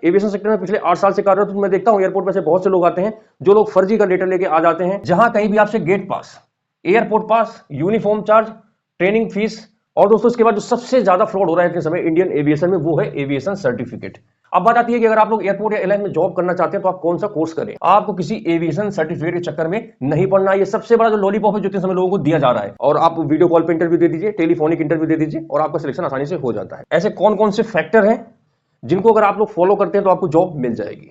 Aviation sector में पिछले 8 साल से कार्यरत हूं। मैं देखता हूं एयरपोर्ट पे से बहुत से लोग आते हैं जो लोग फर्जी का डेटा लेके आ जाते हैं, जहां कहीं भी आपसे गेट पास, एयरपोर्ट पास, यूनिफॉर्म चार्ज, ट्रेनिंग फीस और दोस्तों इसके बाद जो सबसे ज्यादा फ्रॉड हो रहा है इतने समय इंडियन एविएशन में, वो है एविएशन सर्टिफिकेट। अब बात आती है कि अगर आप लोग एयरपोर्ट या एयरलाइन में जॉब करना चाहते हैं तो आप कौन सा कोर्स करें। आपको किसी एविएशन सर्टिफिकेट के चक्कर में नहीं पड़ना। ये सबसे बड़ा जो लॉलीपॉप है जो इतने समय लोगों को दिया जा रहा है, और आप वीडियो कॉल पे इंटरव्यू दे दीजिए, टेलीफोनिक इंटरव्यू दे दीजिए और आपका सिलेक्शन आसानी से हो जाता है। ऐसे कौन कौन से फैक्टर हैं जिनको अगर आप लोग फॉलो करते हैं तो आपको जॉब मिल जाएगी।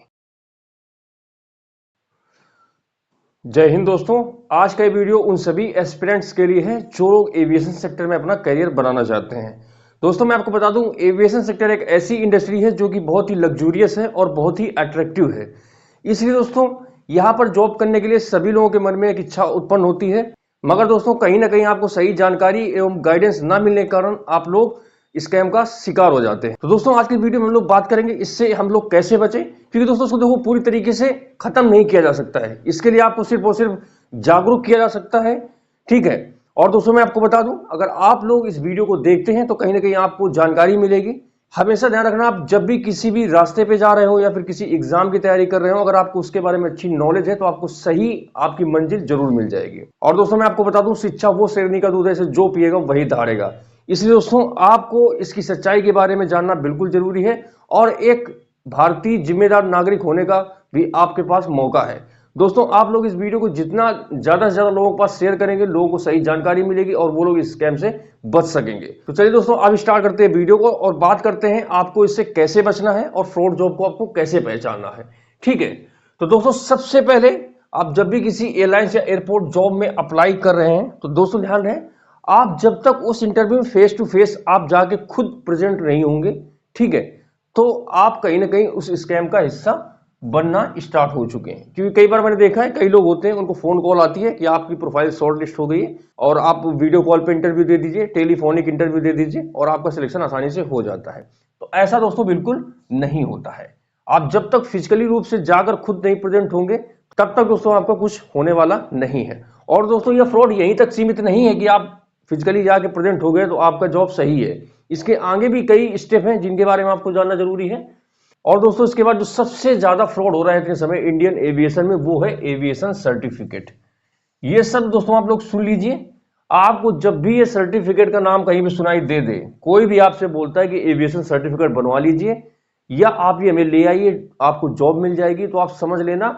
जय हिंद दोस्तों, आज का ये वीडियो उन सभी एस्पिरेंट्स के लिए है जो लोग एविएशन सेक्टर में अपना करियर बनाना चाहते हैं। दोस्तों मैं आपको बता दूं, एविएशन सेक्टर एक ऐसी इंडस्ट्री है जो कि बहुत ही लग्जूरियस है और बहुत ही अट्रैक्टिव है। इसलिए दोस्तों यहां पर जॉब करने के लिए सभी लोगों के मन में एक इच्छा उत्पन्न होती है, मगर दोस्तों कहीं ना कहीं आपको सही जानकारी एवं गाइडेंस ना मिलने के कारण आप लोग स्कैम का शिकार हो जाते हैं। तो दोस्तों आज की वीडियो में हम लोग बात करेंगे इससे हम लोग कैसे बचें, क्योंकि दोस्तों उसको देखो पूरी तरीके से खत्म नहीं किया जा सकता है। इसके लिए आपको सिर्फ और सिर्फ जागरूक किया जा सकता है, ठीक है। और दोस्तों मैं आपको बता दूं, अगर आप लोग इस वीडियो को देखते हैं तो कहीं ना कहीं आपको जानकारी मिलेगी। हमेशा ध्यान रखना, आप जब भी किसी भी रास्ते पे जा रहे हो या फिर किसी एग्जाम की तैयारी कर रहे हो, अगर आपको उसके बारे में अच्छी नॉलेज है तो आपको सही आपकी मंजिल जरूर मिल जाएगी। और दोस्तों मैं आपको बता दूं, शिक्षा वो शेरनी का दूध है, इसे जो पिएगा वही धारेगा। इसलिए दोस्तों आपको इसकी सच्चाई के बारे में जानना बिल्कुल जरूरी है, और एक भारतीय जिम्मेदार नागरिक होने का भी आपके पास मौका है। दोस्तों आप लोग इस वीडियो को जितना ज्यादा से ज्यादा लोगों के पास शेयर करेंगे, लोगों को सही जानकारी मिलेगी और वो लोग इस स्कैम से बच सकेंगे। तो चलिए दोस्तों अब स्टार्ट करते हैं वीडियो को और बात करते हैं आपको इससे कैसे बचना है और फ्रॉड जॉब को आपको कैसे पहचानना है, ठीक है। तो दोस्तों सबसे पहले आप जब भी किसी एयरलाइंस या एयरपोर्ट जॉब में अप्लाई कर रहे हैं तो दोस्तों ध्यान रहे, आप जब तक उस इंटरव्यू में फेस टू फेस आप जाके खुद प्रेजेंट नहीं होंगे, ठीक है, तो आप कहीं ना कहीं उस स्कैम का हिस्सा बनना स्टार्ट हो चुके हैं। क्योंकि कई बार मैंने देखा है कई लोग होते हैं, उनको फोन कॉल आती है कि आपकी प्रोफाइल शॉर्ट लिस्ट हो गई है और आप वीडियो कॉल पे इंटरव्यू दे दीजिए, टेलीफोनिक इंटरव्यू दे दीजिए और आपका सिलेक्शन आसानी से हो जाता है। तो ऐसा दोस्तों बिल्कुल नहीं होता है। आप जब तक फिजिकली रूप से जाकर खुद नहीं प्रेजेंट होंगे तब तक दोस्तों आपका कुछ होने वाला नहीं है। और दोस्तों यह फ्रॉड यहीं तक सीमित नहीं है कि आप फिजिकली जाके प्रेजेंट हो गए तो आपका जॉब सही है। इसके आगे भी कई स्टेप हैं जिनके बारे में आपको जानना जरूरी है। और दोस्तों इसके बाद जो सबसे ज्यादा फ्रॉड हो रहा है इतने समय इंडियन एविएशन में, वो है एविएशन सर्टिफिकेट। ये सब दोस्तों आप लोग सुन लीजिए। आपको जब भी ये सर्टिफिकेट का नाम कहीं भी सुनाई दे दे, कोई भी आपसे बोलता है कि एविएशन सर्टिफिकेट बनवा लीजिए या आप ये हमें ले आइए आपको जॉब मिल जाएगी, तो आप समझ लेना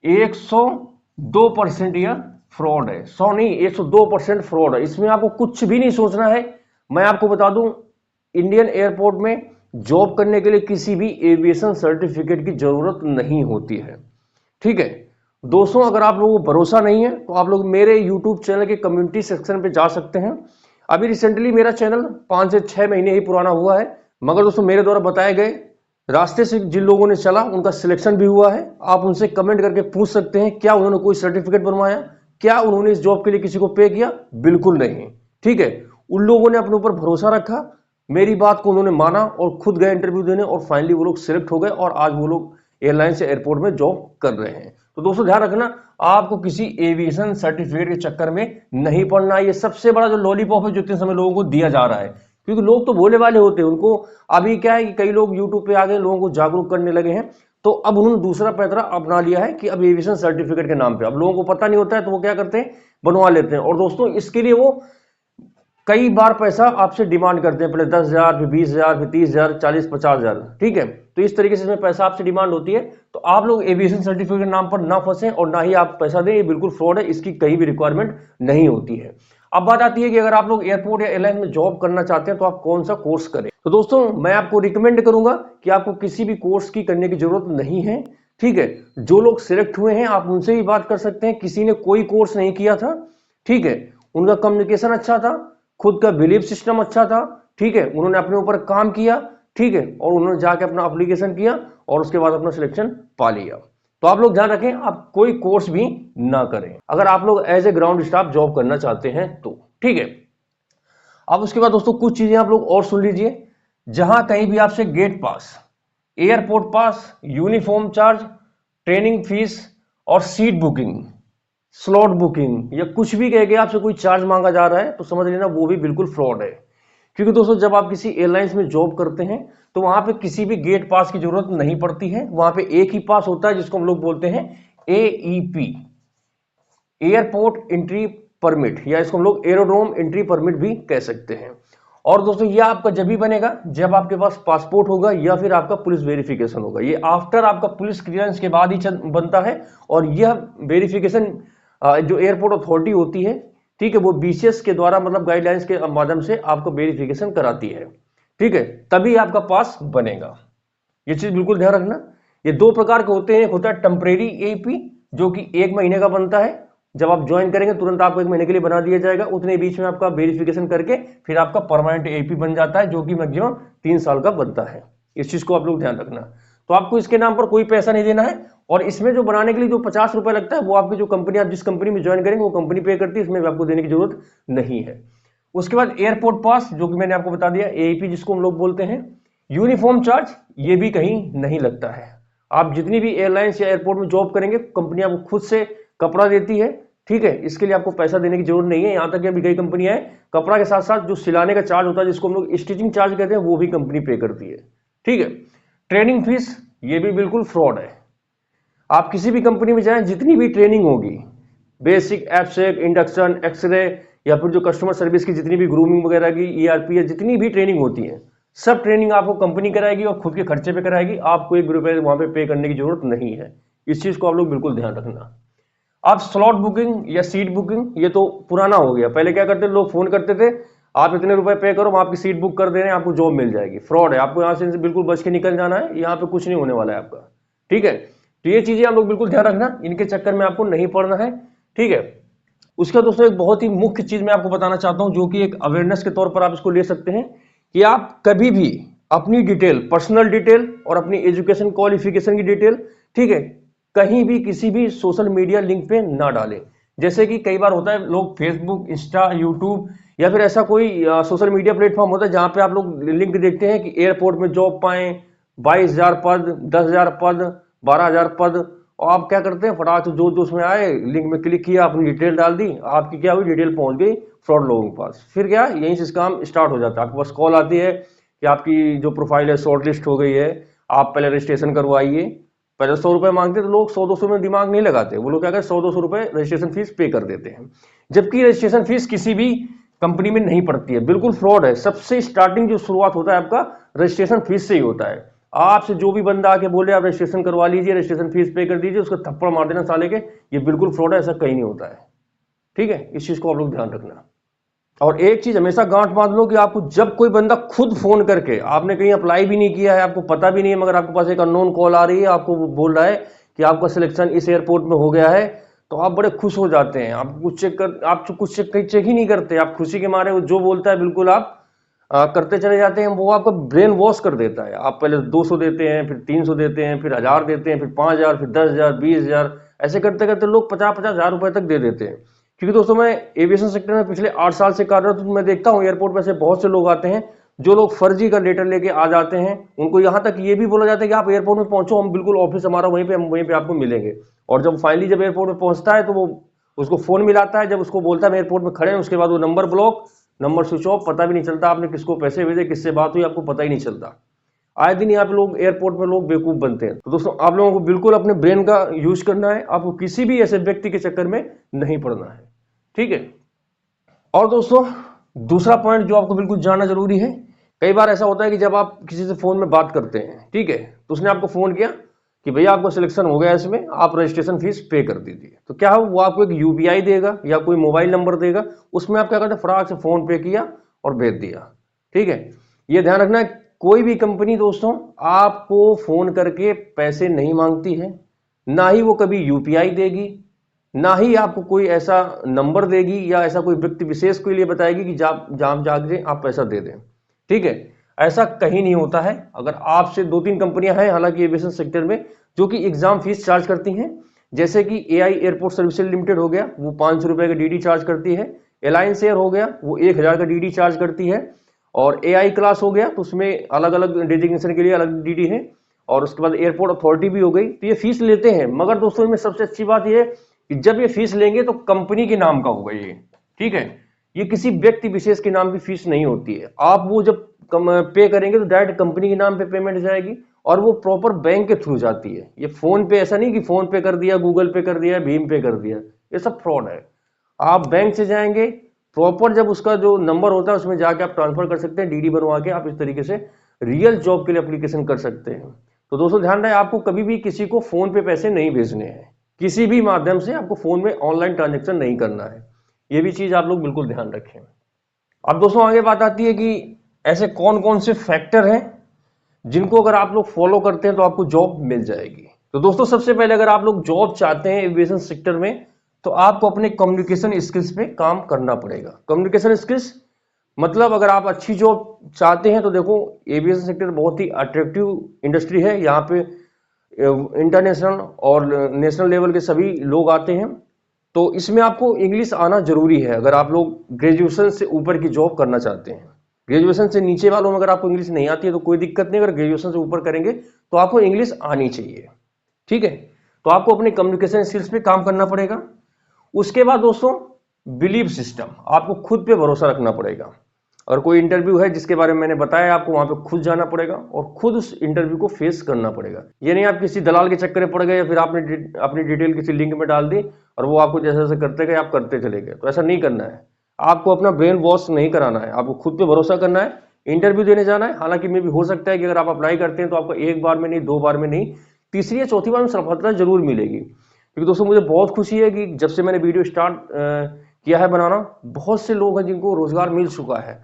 102% यह फ्रॉड है। 100 नहीं, 102% फ्रॉड है। इसमें आपको कुछ भी नहीं सोचना है। मैं आपको बता दूं, इंडियन एयरपोर्ट में जॉब करने के लिए किसी भी एविएशन सर्टिफिकेट की जरूरत नहीं होती है, ठीक है। दोस्तों अगर आप लोगों को भरोसा नहीं है तो आप लोग मेरे यूट्यूब चैनल के कम्युनिटी सेक्शन पे जा सकते हैं। अभी रिसेंटली मेरा चैनल 5 से 6 महीने ही पुराना हुआ है, मगर दोस्तों मेरे द्वारा बताए गए रास्ते से जिन लोगों ने चला उनका सिलेक्शन भी हुआ है। आप उनसे कमेंट करके पूछ सकते हैं क्या उन्होंने कोई सर्टिफिकेट बनवाया, क्या उन्होंने इस जॉब के लिए किसी को पे किया। बिल्कुल नहीं, ठीक है। उन लोगों ने अपने ऊपर भरोसा रखा, मेरी बात को उन्होंने माना और खुद गए इंटरव्यू देने और फाइनली वो लोग सिलेक्ट हो गए और आज वो लोग एयरलाइन से एयरपोर्ट में जॉब कर रहे हैं। तो दोस्तों ध्यान रखना, आपको किसी एविएशन सर्टिफिकेट के चक्कर में नहीं पड़ना। ये सबसे बड़ा जो लॉलीपॉप है जो इतने समय लोगों को दिया जा रहा है, क्योंकि लोग तो भोले वाले होते हैं। उनको अभी क्या है कि कई लोग यूट्यूब पे आ गए, लोगों को जागरूक करने लगे हैं, तो अब उन्होंने दूसरा पैतरा अपना लिया है कि अब एविएशन सर्टिफिकेट के नाम पे अब लोगों को पता नहीं होता है तो वो क्या करते हैं, बनवा लेते हैं। और दोस्तों इसके लिए वो कई बार पैसा आपसे डिमांड करते हैं, पहले 10,000 फिर 20,000 फिर 30,000 40 50,000, ठीक है। तो इस तरीके से इसमें पैसा आपसे डिमांड होती है। तो आप लोग एविएशन सर्टिफिकेट के नाम पर ना फंसे और ना ही आप पैसा दें, ये बिल्कुल फ्रॉड है, इसकी कहीं भी रिक्वायरमेंट नहीं होती है। अब बात आती है कि अगर आप लोग एयरपोर्ट या एयरलाइन में जॉब करना चाहते हैं तो आप कौन सा कोर्स करें। तो दोस्तों मैं आपको रिकमेंड करूंगा कि आपको किसी भी कोर्स की करने की जरूरत नहीं है, ठीक है। जो लोग सिलेक्ट हुए हैं आप उनसे भी बात कर सकते हैं, किसी ने कोई कोर्स नहीं किया था, ठीक है। उनका कम्युनिकेशन अच्छा था, खुद का बिलीफ सिस्टम अच्छा था, ठीक है। उन्होंने अपने ऊपर काम किया, ठीक है, और उन्होंने जाके अपना एप्लीकेशन किया और उसके बाद अपना सिलेक्शन पा लिया। तो आप लोग ध्यान रखें, आप कोई कोर्स भी ना करें अगर आप लोग as a ground staff job करना चाहते हैं तो, ठीक है। अब उसके बाद दोस्तों कुछ चीजें आप लोग और सुन लीजिए। जहां कहीं भी आपसे गेट पास, एयरपोर्ट पास, यूनिफॉर्म चार्ज, ट्रेनिंग फीस और सीट बुकिंग, स्लॉट बुकिंग या कुछ भी कह के आपसे कोई चार्ज मांगा जा रहा है तो समझ लेना वो भी बिल्कुल फ्रॉड है। क्योंकि दोस्तों जब आप किसी एयरलाइंस में जॉब करते हैं तो वहां पे किसी भी गेट पास की जरूरत नहीं पड़ती है, वहां पे एक ही पास होता है जिसको हम लोग बोलते हैं AEP, एयरपोर्ट एंट्री परमिट, या इसको हम लोग एरोड्रोम एंट्री परमिट भी कह सकते हैं। और दोस्तों ये आपका जब भी बनेगा जब आपके पास पासपोर्ट होगा या फिर आपका पुलिस वेरिफिकेशन होगा। ये आफ्टर आपका पुलिस क्लियरेंस के बाद ही बनता है। और यह वेरिफिकेशन जो एयरपोर्ट अथॉरिटी होती है, ठीक है, वो BCS के द्वारा मतलब गाइडलाइंस के माध्यम से आपको वेरिफिकेशन कराती है, ठीक है, तभी आपका पास बनेगा। ये चीज बिल्कुल ध्यान रखना। ये दो प्रकार के होते हैं, एक होता है टेम्परेरी AEP जो कि 1 महीने का बनता है, जब आप ज्वाइन करेंगे तुरंत आपको 1 महीने के लिए बना दिया जाएगा, उतने बीच में आपका वेरिफिकेशन करके फिर आपका परमानेंट AEP बन जाता है जो कि मैक्सिमम 3 साल का बनता है। इस चीज को आप लोग ध्यान रखना। तो आपको इसके नाम पर कोई पैसा नहीं देना है, और इसमें जो बनाने के लिए जो 50 रुपए लगता है वो आपकी जो कंपनी, आप जिस कंपनी में ज्वाइन करेंगे वो कंपनी पे करती है, इसमें आपको देने की जरूरत नहीं है। उसके बाद एयरपोर्ट पास जो कि मैंने आपको बता दिया, AEP जिसको हम लोग बोलते हैं। यूनिफॉर्म चार्ज ये भी कहीं नहीं लगता है। आप जितनी भी एयरलाइंस या एयरपोर्ट में जॉब करेंगे कंपनी आपको खुद से कपड़ा देती है, ठीक है, इसके लिए आपको पैसा देने की जरूरत नहीं है। यहां तक कि अभी कई कंपनियां हैं कपड़ा के साथ साथ जो सिलाने का चार्ज होता है जिसको हम लोग स्टिचिंग चार्ज कहते हैं वो भी कंपनी पे करती है, ठीक है। ट्रेनिंग फीस ये भी बिल्कुल फ्रॉड है। आप किसी भी कंपनी में जाएं, जितनी भी ट्रेनिंग होगी, बेसिक, एब्स्ट्रैक्ट, इंडक्शन, एक्सरे, या फिर जो कस्टमर सर्विस की जितनी भी ग्रूमिंग वगैरह की ERP या जितनी भी ट्रेनिंग होती है, सब ट्रेनिंग आपको कंपनी कराएगी और खुद के खर्चे पे कराएगी। आपको 1 रुपए वहां पे करने की जरूरत नहीं है। इस चीज को आप लोग बिल्कुल ध्यान रखना। आप स्लॉट बुकिंग या सीट बुकिंग, ये तो पुराना हो गया। पहले क्या करते थे लोग, फोन करते थे आप इतने रुपए पे करो, हम आपकी सीट बुक कर दे रहे हैं, आपको जॉब मिल जाएगी। फ्रॉड है, आपको यहाँ से बिल्कुल बच के निकल जाना है, यहाँ पे कुछ नहीं होने वाला है आपका, ठीक है। तो ये चीजें आप लोग बिल्कुल ध्यान रखना, इनके चक्कर में आपको नहीं पड़ना है, ठीक है। उसका दोस्तों एक बहुत ही मुख्य चीज मैं आपको बताना चाहता हूं, जो कि एक अवेयरनेस के तौर पर आप इसको ले सकते हैं, कि आप कभी भी अपनी डिटेल, पर्सनल डिटेल और अपनी एजुकेशन क्वालिफिकेशन की डिटेल, ठीक है, कहीं भी किसी भी सोशल मीडिया लिंक पे ना डालें। जैसे कि कई बार होता है लोग फेसबुक, इंस्टा, यूट्यूब या फिर ऐसा कोई सोशल मीडिया प्लेटफॉर्म होता है जहां पे आप लोग लिंक देखते हैं कि एयरपोर्ट में जॉब पाएं, 22,000 पद, 10,000 पद, 12,000 पद, और आप क्या करते हैं फटाक से जो उसमें आए लिंक में क्लिक किया, अपनी डिटेल डाल दी, आपकी क्या हुई, डिटेल पहुंच गई फ्रॉड लोगों के पास। फिर क्या, यहीं से काम स्टार्ट हो जाता है। आपके पास कॉल आती है कि आपकी जो प्रोफाइल है शॉर्टलिस्ट हो गई है, आप पहले रजिस्ट्रेशन करवाइए। पहले 100 रुपए मांगते तो लोग 100-200 में दिमाग नहीं लगाते, वो लोग क्या करते 100-200 रुपए रजिस्ट्रेशन फीस पे कर देते हैं, जबकि रजिस्ट्रेशन फीस किसी भी कंपनी में नहीं पड़ती है, बिल्कुल फ्रॉड है। सबसे स्टार्टिंग जो शुरुआत होता है आपका रजिस्ट्रेशन फीस से ही होता है। आपसे जो भी बंदा आके बोले आप रजिस्ट्रेशन करवा लीजिए, रजिस्ट्रेशन फीस पे कर दीजिए, उसको थप्पड़ मार देना साले के, ये बिल्कुल फ्रॉड है, ऐसा कहीं नहीं होता है, ठीक है। इस चीज को आप लोग ध्यान रखना। और एक चीज हमेशा गांठ बांध लो कि आपको जब कोई बंदा खुद फोन करके, आपने कहीं अप्लाई भी नहीं किया है, आपको पता भी नहीं है, मगर आपके पास एक अननोन कॉल आ रही है, आपको वो बोल रहा है कि आपका सिलेक्शन इस एयरपोर्ट में हो गया है, तो आप बड़े खुश हो जाते हैं। आप कुछ चेक ही नहीं करते, आप खुशी के मारे वो जो बोलता है बिल्कुल आप करते चले जाते हैं। वो आपका ब्रेन वॉश कर देता है। आप पहले 200 देते हैं, फिर 300 देते हैं, फिर 1000 देते हैं, फिर 5000, फिर 10,000, 20,000, ऐसे करते करते लोग 50-50 हजार रुपए तक दे देते हैं। क्योंकि दोस्तों मैं एविएशन सेक्टर में पिछले 8 साल से कार्यरत हूं, मैं देखता हूं एयरपोर्ट में से बहुत से लोग आते हैं जो लोग फर्जी का लेटर लेके आ जाते हैं। उनको यहां तक ये भी बोला जाता है कि आप एयरपोर्ट में पहुंचो, हम बिल्कुल ऑफिस हमारा वहीं पे, हम वहीं पे आपको मिलेंगे। और जब फाइनली जब एयरपोर्ट में पहुंचता है तो वो उसको फोन मिलाता है, जब उसको बोलता है मैं एयरपोर्ट में खड़े हैं, उसके बाद वो number block, number switch off, पता भी नहीं चलता आपने किसको पैसे भेजे, किससे बात हुई, आपको पता ही नहीं चलता। आए दिन यहाँ पे लोग एयरपोर्ट में लोग बेवकूफ बनते हैं। तो दोस्तों आप लोगों को बिल्कुल अपने ब्रेन का यूज करना है, आपको किसी भी ऐसे व्यक्ति के चक्कर में नहीं पड़ना है, ठीक है। और दोस्तों दूसरा पॉइंट जो आपको बिल्कुल जानना जरूरी है, कई बार ऐसा होता है कि जब आप किसी से फोन में बात करते हैं, ठीक है, तो उसने आपको फोन किया कि भैया आपको सिलेक्शन हो गया, इसमें आप रजिस्ट्रेशन फीस पे कर दीजिए। तो क्या हो, वो आपको एक UPI देगा या कोई मोबाइल नंबर देगा, उसमें आप क्या करते हैं फटाक से फोन पे किया और भेज दिया, ठीक है। ये ध्यान रखना, कोई भी कंपनी दोस्तों आपको फोन करके पैसे नहीं मांगती है, ना ही वो कभी UPI देगी, ना ही आपको कोई ऐसा नंबर देगी या ऐसा कोई व्यक्ति विशेष के लिए बताएगी कि जहां जाके आप पैसा दे दें, ठीक है। ऐसा कहीं नहीं होता है। अगर आपसे 2-3 कंपनियां हैं हालांकि एविएशन सेक्टर में जो कि एग्जाम फीस चार्ज करती हैं, जैसे कि AI एयरपोर्ट सर्विसेज लिमिटेड हो गया, वो 500 रुपए का DD चार्ज करती है। एलायंस एयर हो गया, वो 1000 का DD चार्ज करती है। और AI क्लास हो गया, तो उसमें अलग अलग डेजिग्नेशन के लिए अलग DD है। और उसके बाद एयरपोर्ट अथॉरिटी भी हो गई, तो ये फीस लेते हैं। मगर दोस्तों इनमें सबसे अच्छी बात यह है कि जब ये फीस लेंगे तो कंपनी के नाम का होगा ये, ठीक है। ये किसी व्यक्ति विशेष के नाम की फीस नहीं होती है। आप वो जब पे करेंगे तो डायरेक्ट कंपनी के नाम पे पेमेंट जाएगी और वो प्रॉपर बैंक के थ्रू जाती है। ये फोन पे ऐसा नहीं कि फोन पे कर दिया, गूगल पे कर दिया, भीम पे कर दिया, ये सब फ्रॉड है। आप बैंक से जाएंगे, प्रॉपर जब उसका जो नंबर होता है उसमें जाके आप ट्रांसफर कर सकते हैं, डीडी बनवा के आप इस तरीके से रियल जॉब के लिए एप्लीकेशन कर सकते हैं। तो दोस्तों ध्यान रहे, आपको कभी भी किसी को फोन पे पैसे नहीं भेजने हैं, किसी भी माध्यम से आपको फोन में ऑनलाइन ट्रांजेक्शन नहीं करना है। ये भी चीज आप लोग बिल्कुल ध्यान रखें। अब दोस्तों आगे बात आती है कि ऐसे कौन कौन से फैक्टर हैं जिनको अगर आप लोग फॉलो करते हैं तो आपको जॉब मिल जाएगी। तो दोस्तों सबसे पहले अगर आप लोग जॉब चाहते हैं एविएशन सेक्टर में तो आपको अपने कम्युनिकेशन स्किल्स पे काम करना पड़ेगा। कम्युनिकेशन स्किल्स मतलब अगर आप अच्छी जॉब चाहते हैं तो देखो एविएशन सेक्टर बहुत ही अट्रैक्टिव इंडस्ट्री है। यहाँ पे इंटरनेशनल और नेशनल लेवल के सभी लोग आते हैं। तो इसमें आपको इंग्लिश आना जरूरी है अगर आप लोग ग्रेजुएशन से ऊपर की जॉब करना चाहते हैं। ग्रेजुएशन से नीचे वालों में अगर आपको इंग्लिश नहीं आती है तो कोई दिक्कत नहीं, अगर ग्रेजुएशन से ऊपर करेंगे तो आपको इंग्लिश आनी चाहिए। ठीक है, तो आपको अपने कम्युनिकेशन स्किल्स पे काम करना पड़ेगा। उसके बाद दोस्तों बिलीव सिस्टम, आपको खुद पे भरोसा रखना पड़ेगा। और कोई इंटरव्यू है जिसके बारे में मैंने बताया, आपको वहां पे खुद जाना पड़ेगा और खुद उस इंटरव्यू को फेस करना पड़ेगा। ये नहीं आप किसी दलाल के चक्कर में पड़ गए या फिर आपने अपनी डिटेल किसी लिंक में डाल दी और वो आपको जैसे जैसे करते गए आप करते चले गए। तो ऐसा नहीं करना है, आपको अपना ब्रेन वॉश नहीं कराना है, आपको खुद पे भरोसा करना है, इंटरव्यू देने जाना है। हालांकि मे भी हो सकता है कि अगर आप अप्लाई करते हैं तो आपको एक बार में नहीं, दो बार में नहीं, तीसरी या चौथी बार में सफलता जरूर मिलेगी। क्योंकि दोस्तों मुझे बहुत खुशी है कि जब से मैंने वीडियो स्टार्ट किया है बनाना, बहुत से लोग हैं जिनको रोजगार मिल चुका है।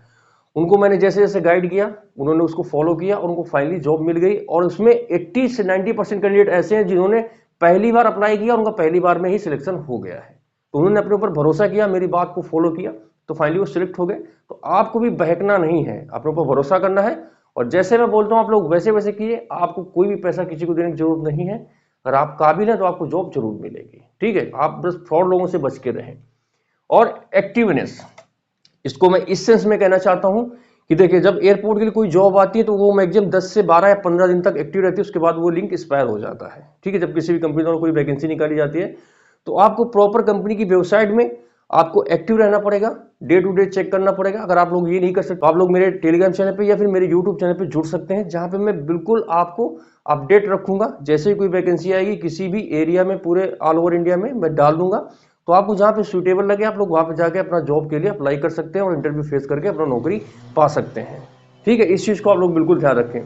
उनको मैंने जैसे जैसे गाइड किया, उन्होंने उसको फॉलो किया और उनको फाइनली जॉब मिल गई। और उसमें 80 से 90% कैंडिडेट ऐसे हैं जिन्होंने पहली बार अप्लाई किया और उनका पहली बार में ही सिलेक्शन हो गया है। तो उन्होंने अपने ऊपर भरोसा किया, मेरी बात को फॉलो किया, तो फाइनली वो सिलेक्ट हो गए। तो आपको भी बहकना नहीं है, अपने ऊपर भरोसा करना है और जैसे मैं बोलता हूं आप लोग वैसे वैसे किए। आपको कोई भी पैसा किसी को देने की जरूरत नहीं है। अगर आप काबिल हैं तो आपको जॉब जरूर मिलेगी। ठीक है, आप बस फ्रॉड लोगों से बच के रहें। और एक्टिवनेस, इसको मैं इस सेंस में कहना चाहता हूं कि देखिए जब एयरपोर्ट के लिए कोई जॉब आती है तो वो मैक्सिमम 10 से 12 या 15 दिन तक एक्टिव रहती है, उसके बाद वो लिंक एक्सपायर हो जाता है। ठीक है, जब किसी भी कंपनी द्वारा कोई वैकेंसी निकाली जाती है तो आपको प्रॉपर कंपनी की वेबसाइट में आपको एक्टिव रहना पड़ेगा, डे टू डे चेक करना पड़ेगा। अगर आप लोग ये नहीं कर सकते तो आप लोग मेरे टेलीग्राम चैनल पे या फिर मेरे यूट्यूब चैनल पे जुड़ सकते हैं, जहां पे मैं बिल्कुल आपको अपडेट रखूंगा। जैसे ही कोई वैकेंसी आएगी किसी भी एरिया में, पूरे ऑल ओवर इंडिया में, मैं डाल दूंगा। तो आपको जहां पे सुटेबल लगे आप लोग वहां पे जाके अपना जॉब के लिए अप्लाई कर सकते हैं और इंटरव्यू फेस करके अपना नौकरी पा सकते हैं। ठीक है, इस चीज को आप लोग बिल्कुल ध्यान रखें।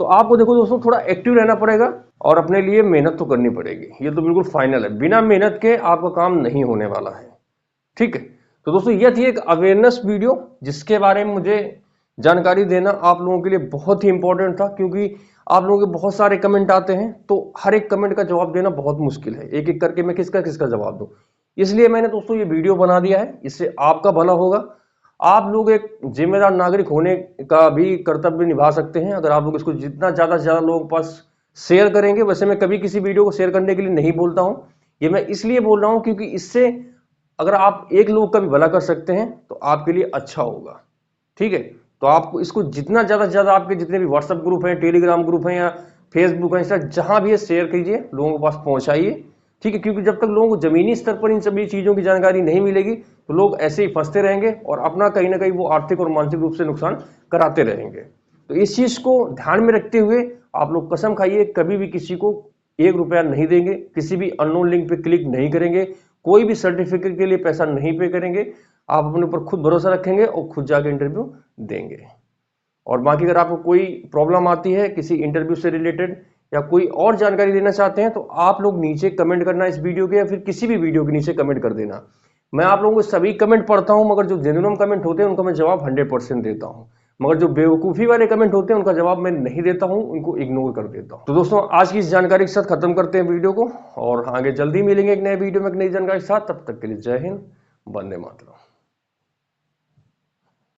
तो आपको देखो दोस्तों थोड़ा एक्टिव रहना पड़ेगा और अपने लिए मेहनत तो करनी पड़ेगी, ये तो बिल्कुल फाइनल है। बिना मेहनत के आपका काम नहीं होने वाला है। ठीक है, तो दोस्तों यह थी एक अवेयरनेस वीडियो जिसके बारे में मुझे जानकारी देना आप लोगों के लिए बहुत ही इंपॉर्टेंट था। क्योंकि आप लोगों के बहुत सारे कमेंट आते हैं तो हर एक कमेंट का जवाब देना बहुत मुश्किल है, एक एक करके मैं किसका किसका जवाब दूं। इसलिए मैंने दोस्तों ये वीडियो बना दिया है, इससे आपका भला होगा। आप लोग एक जिम्मेदार नागरिक होने का भी कर्तव्य निभा सकते हैं अगर आप लोग इसको जितना ज्यादा से ज्यादा लोगों के पास शेयर करेंगे। वैसे मैं कभी किसी वीडियो को शेयर करने के लिए नहीं बोलता हूं, ये मैं इसलिए बोल रहा हूं क्योंकि इससे अगर आप एक लोग का भी भला कर सकते हैं तो आपके लिए अच्छा होगा। ठीक है, तो आपको इसको जितना ज्यादा से ज्यादा आपके जितने भी व्हाट्सएप ग्रुप हैं, टेलीग्राम ग्रुप हैं या फेसबुक है, इंस्टा, जहां भी है शेयर कीजिए, लोगों के पास पहुंचाइए। ठीक है, क्योंकि जब तक लोगों को जमीनी स्तर पर इन सभी चीजों की जानकारी नहीं मिलेगी तो लोग ऐसे ही फंसते रहेंगे और अपना कहीं ना कहीं वो आर्थिक और मानसिक रूप से नुकसान कराते रहेंगे। तो इस चीज को ध्यान में रखते हुए आप लोग कसम खाइए कभी भी किसी को 1 रुपया नहीं देंगे, किसी भी अननोन लिंक पे क्लिक नहीं करेंगे, कोई भी सर्टिफिकेट के लिए पैसा नहीं पे करेंगे। आप अपने ऊपर खुद भरोसा रखेंगे और खुद जाके इंटरव्यू देंगे। और बाकी अगर आपको कोई प्रॉब्लम आती है किसी इंटरव्यू से रिलेटेड या कोई और जानकारी देना चाहते हैं तो आप लोग नीचे कमेंट करना इस वीडियो के या फिर किसी भी वीडियो के नीचे कमेंट कर देना। मैं आप लोगों को सभी कमेंट पढ़ता हूं, मगर जो जेन्युइन कमेंट होते हैं उनका मैं जवाब 100% देता हूं। मगर जो बेवकूफी वाले कमेंट होते हैं उनका जवाब मैं नहीं देता हूं, उनको इग्नोर कर देता हूं। तो दोस्तों आज की इस जानकारी के साथ खत्म करते हैं वीडियो को और आगे जल्दी मिलेंगे एक नए वीडियो में एक नई जानकारी के साथ। तब तक के लिए जय हिंद, वंदे मातरम।